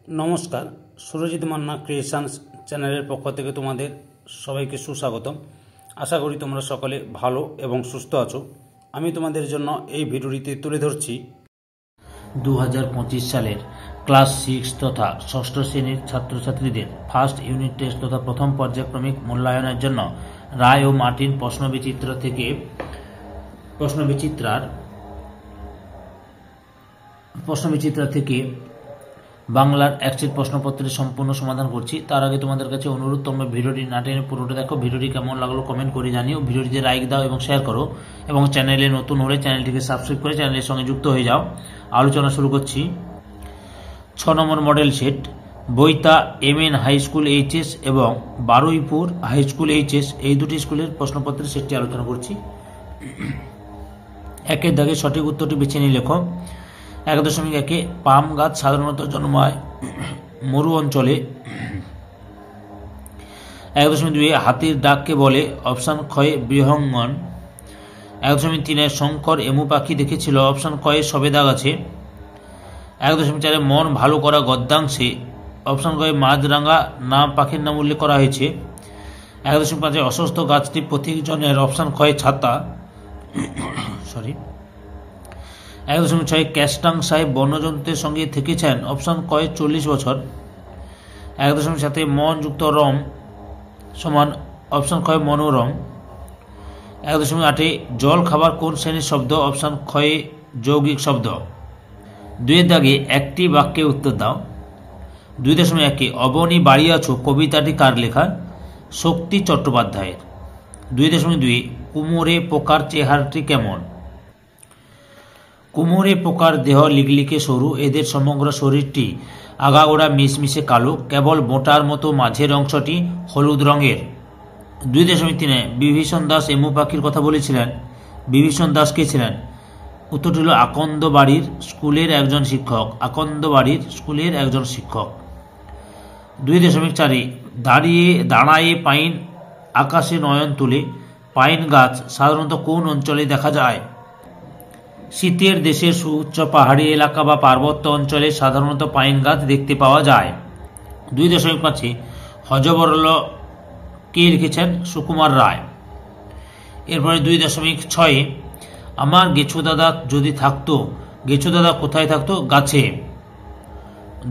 নমস্কার, সুরজিৎ মান্না ক্রিয়েশনস চ্যানেলের পক্ষ থেকে তোমাদের সবাইকে সুস্বাগতম। আশা করি তোমরা সকলে ভালো এবং সুস্থ আছো। আমি তোমাদের জন্য এই ভিডিওটিতে তুলে ধরছি 2025 সালের ক্লাস 6 তথা ষষ্ঠ শ্রেণীর ছাত্রছাত্রীদের ফার্স্ট ইউনিট টেস্ট তথা প্রথম পর্যায়ক্রমিক মূল্যায়নের জন্য রায় ও মার্টিন প্রশ্নবিচিত্রা থেকে বাংলার একসেট প্রশ্নপত্রের সম্পূর্ণ সমাধান করছি। তার আগে তোমাদের কাছে অনুরোধ, তোমরা ভিডিওটি না টেনে পুরোটা দেখো। ভিডিওটি কেমন লাগলো কমেন্ট করে জানিও, ভিডিওটিতে লাইক দাও এবং শেয়ার করো, এবং চ্যানেলে নতুন হলে চ্যানেলটিকে সাবস্ক্রাইব করে চ্যানেলের সঙ্গে যুক্ত হয়ে যাও। আলোচনা শুরু করছি। 6 নম্বর মডেল সেট বইতা MN হাই স্কুল এইচএস এবং বারুইপুর হাই স্কুল এইচএস এই দুটি স্কুলের প্রশ্নপত্রের সেটটি আলোচনা করছি। একের দাগে সঠিক উত্তরটি বেছে নিয়ে লেখো। 1.1 পাম গাছ সাধারণত জন্মায় মরু অঞ্চলে। 1.2 হাতির ডাককে বলে, অপশান ক্ষয়ে বৃহঙ্গন। 1.3 শঙ্কর এমু পাখি দেখেছিল, অপশান কয়ে সবেদা গাছে। 1.4 মন ভালো করা গদ্যাংশে, অপশান কয়ে মাছরাঙা নাম পাখির নাম উল্লেখ করা হয়েছে। 1.5 অসুস্থ গাছটি প্রতীকজনের, অপশান ক্ষয়ে ছাতা। 1.6 ক্যাস্টাং সাহেব বন্যজন্তুদের সঙ্গে থেকেছেন, অপশান কয়ে 40 বছর। 1.7 মন যুক্ত রম সমান, অপশান ক্ষয়ে মনোরম। 1.8 জল খাবার কোন শ্রেণীর শব্দ, অপশান ক্ষয়ে যৌগিক শব্দ। 2 দাগে একটি বাক্যে উত্তর দাও। 2.1 অবনী বাড়ি আছো কবিতাটি কার লেখা, শক্তি চট্টোপাধ্যায়ের। 2.2 কুমোরে পোকার চেহারাটি কেমন। কুমোরে পোকার দেহ লিগলিকে সরু, এদের সমগ্র শরীরটি আগাগোড়া মিশমিশে কালো, কেবল মোটার মতো মাঝের অংশটি হলুদ রঙের। 2.3 বিভীষণ দাস এমু পাখির কথা বলেছিলেন, বিভীষণ দাস কে ছিলেন, উত্তরটি হল আকন্দ বাড়ির স্কুলের একজন শিক্ষক। আকন্দ বাড়ির স্কুলের একজন শিক্ষক। 2.4 দাঁড়ায়ে পাইন আকাশে নয়ন তুলে, পাইন গাছ সাধারণত কোন অঞ্চলে দেখা যায়। শীতের দেশের সুউচ্চ পাহাড়ি এলাকা বা পার্বত্য অঞ্চলে সাধারণত পাইন গাছ দেখতে পাওয়া যায়। 2.5 হযবরল কে লিখেছেন, সুকুমার রায়। এরপরে 2.6 আমার গেছো দাদা যদি থাকতো, গেছো দাদা কোথায় থাকতো, গাছে।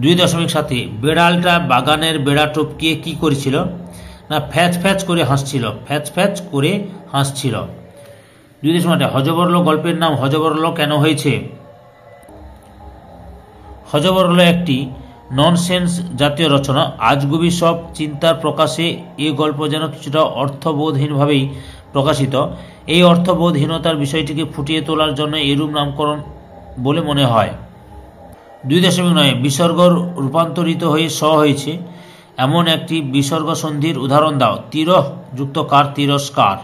2.7 বেড়ালটা বাগানের বেড়া টপকিয়ে কি করেছিল, না ফ্যাচ ফ্যাচ করে হাসছিল, ফ্যাচ ফ্যাচ করে হাসছিল। 2.8 হযবরল গল্পের নাম হযবরল কেন হয়েছে। হযবরল একটি ননসেন্স জাতীয় রচনা। আজগুবি সব চিন্তার প্রকাশে এ গল্প যেন কিছুটা অর্থবোধহীনভাবেই প্রকাশিত। এই অর্থবোধহীনতার বিষয়টিকে ফুটিয়ে তোলার জন্য এরূপ নামকরণ বলে মনে হয়। 2.9 বিসর্গ রূপান্তরিত হয়ে স হয়েছে এমন একটি বিসর্গ সন্ধির উদাহরণ দাও। তিরহ যুক্ত কার, তিরস্কার।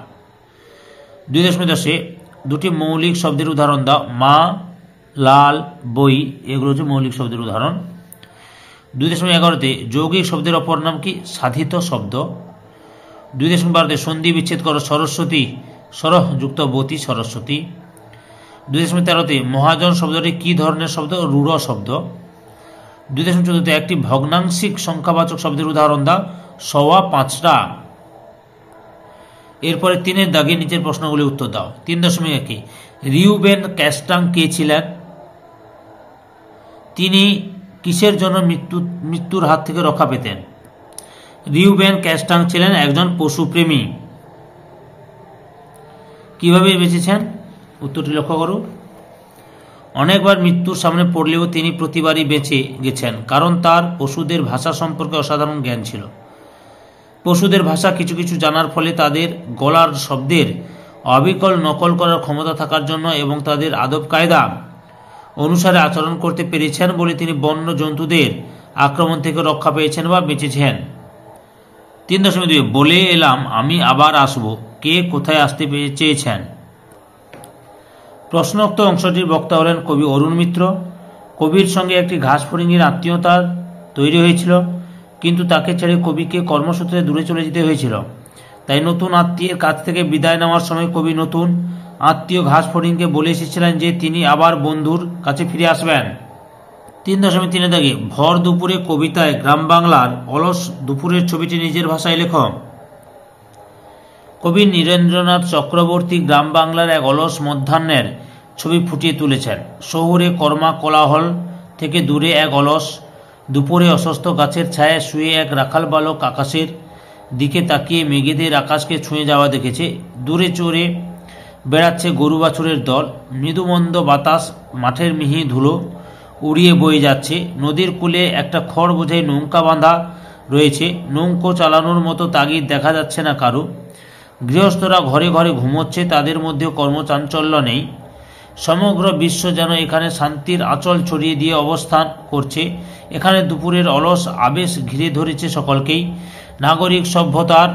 2.10 দুটি মৌলিক শব্দের উদাহরণ দাও। মা, লাল, বই, এগুলো হচ্ছে মৌলিক শব্দের উদাহরণ। 2.11 যৌগিক শব্দের অপর নাম কি, সাধিত শব্দ। 2.12 সন্ধি বিচ্ছেদ করো। সরস্বতী, সরহ যুক্ত বতী, সরস্বতী। 2.13 মহাজন শব্দটি কি ধরনের শব্দ, রূঢ় শব্দ। 2.14 একটি ভগ্নাংশিক সংখ্যাবাচক শব্দের উদাহরণ দাও। সওয়া পাঁচটা। এরপরে 3 দাগে নিচের প্রশ্নগুলি উত্তর দাও। 3.1 রিউবেন ক্যাস্টাং কে ছিলেন, তিনি কিসের জন্য মৃত্যুর হাত থেকে রক্ষা পেতেন। রিউবেন ক্যাস্টাং ছিলেন একজন পশুপ্রেমী। কিভাবে বেঁচেছেন, উত্তরটি লক্ষ্য করো। অনেকবার মৃত্যুর সামনে পড়লেও তিনি প্রতিবারই বেঁচে গেছেন, কারণ তার পশুদের ভাষা সম্পর্কে অসাধারণ জ্ঞান ছিল। পশুদের ভাষা কিছু কিছু জানার ফলে তাদের গলার শব্দের অবিকল নকল করার ক্ষমতা থাকার জন্য এবং তাদের আদব কায়দা অনুসারে আচরণ করতে পেরেছেন বলে তিনি বন্য জন্তুদের আক্রমণ থেকে রক্ষা পেয়েছেন বা বেঁচেছেন। 3.2 বলে এলাম আমি আবার আসব, কে কোথায় আসতে চেয়েছেন। প্রশ্নোক্ত অংশটির বক্তা হলেন কবি অরুণ মিত্র। কবির সঙ্গে একটি ঘাসফড়িংয়ের আত্মীয়তার তৈরি হয়েছিল, কিন্তু তাকে ছেড়ে কবিকে কর্মসূত্রে দূরে চলে যেতে হয়েছিল। তাই নতুন আত্মীয়ের কাছ থেকে বিদায় নেওয়ার সময় কবি নতুন আত্মীয় ঘাসফড়িংকে বলে এসেছিলেন যে তিনি আবার বন্ধুর কাছে ফিরে আসবেন। 3.3 দাগে ভর দুপুরে কবিতায় গ্রাম বাংলার অলস দুপুরের ছবিটি নিজের ভাষায় লেখ। কবি নীরেন্দ্রনাথ চক্রবর্তী গ্রাম বাংলার এক অলস মধ্যাহ্নের ছবি ফুটিয়ে তুলেছেন। শহুরে কর্মা কোলাহল থেকে দূরে এক অলস দুপুরে অস্বস্ত গাছের ছায়ায় শুয়ে এক রাখাল বালক আকাশের দিকে তাকিয়ে মেঘেদের আকাশকে ছুঁয়ে যাওয়া দেখেছে। দূরে চড়ে বেড়াচ্ছে গরু বাছুরের দল। মৃদুমন্দ বাতাস মাঠের মিহি ধুলো উড়িয়ে বয়ে যাচ্ছে। নদীর কূলে একটা খড় বোঝাই নৌকা বাঁধা রয়েছে। নৌকো চালানোর মতো তাগিদ দেখা যাচ্ছে না কারু। গৃহস্থরা ঘরে ঘরে ঘুমোচ্ছে, তাদের মধ্যেও কর্মচাঞ্চল্য নেই। সমগ্র বিশ্ব যেন এখানে শান্তির আঁচল ছড়িয়ে দিয়ে অবস্থান করছে। এখানে দুপুরের অলস আবেশ ঘিরে ধরেছে সকলকেই। নাগরিক সভ্যতার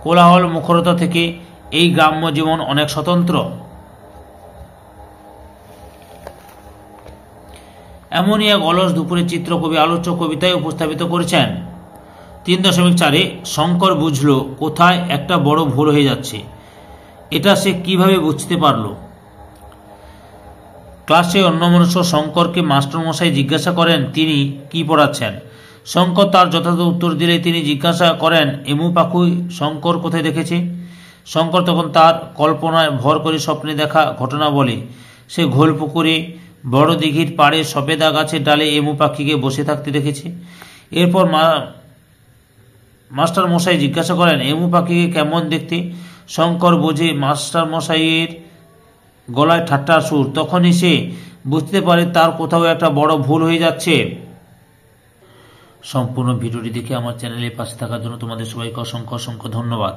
কোলাহল মুখরতা থেকে এই গ্রাম্য জীবন অনেক স্বতন্ত্র। এমনই এক অলস দুপুরের চিত্র কবি আলোচ্য কবিতায় উপস্থাপিত করেছেন। 3.4 শঙ্কর বুঝল কোথায় একটা বড় ভুল হয়ে যাচ্ছে। এটা সে কিভাবে বুঝতে পারল? ক্লাসে অন্যমনস্ক শঙ্করকে মাস্টারমশাই জিজ্ঞাসা করেন তিনি কি পড়াচ্ছেন। শঙ্কর তার যথাযথ উত্তর দিলে তিনি জিজ্ঞাসা করেন এমু পাখি শঙ্কর কোথায় দেখেছে। শঙ্কর তখন তার কল্পনায় ভর করে স্বপ্নে দেখা ঘটনা বলে। সে ঘোলপুকুরে বড় দিঘির পাড়ে সবেদা গাছের ডালে এমু পাখিকে বসে থাকতে দেখেছে। এরপর মাস্টার মশাই জিজ্ঞাসা করেন এমু পাখিকে কেমন দেখতে। শঙ্কর বোঝে মাস্টার মশাইয়ের গলায় ঠাট্টার সুর। তখনই সে বুঝতে পারে তার কোথাও একটা বড় ভুল হয়ে যাচ্ছে। সম্পূর্ণ ভিডিওটি দেখে আমার চ্যানেলের পাশে থাকার জন্য তোমাদের সবাইকে অসংখ্য অসংখ্য ধন্যবাদ।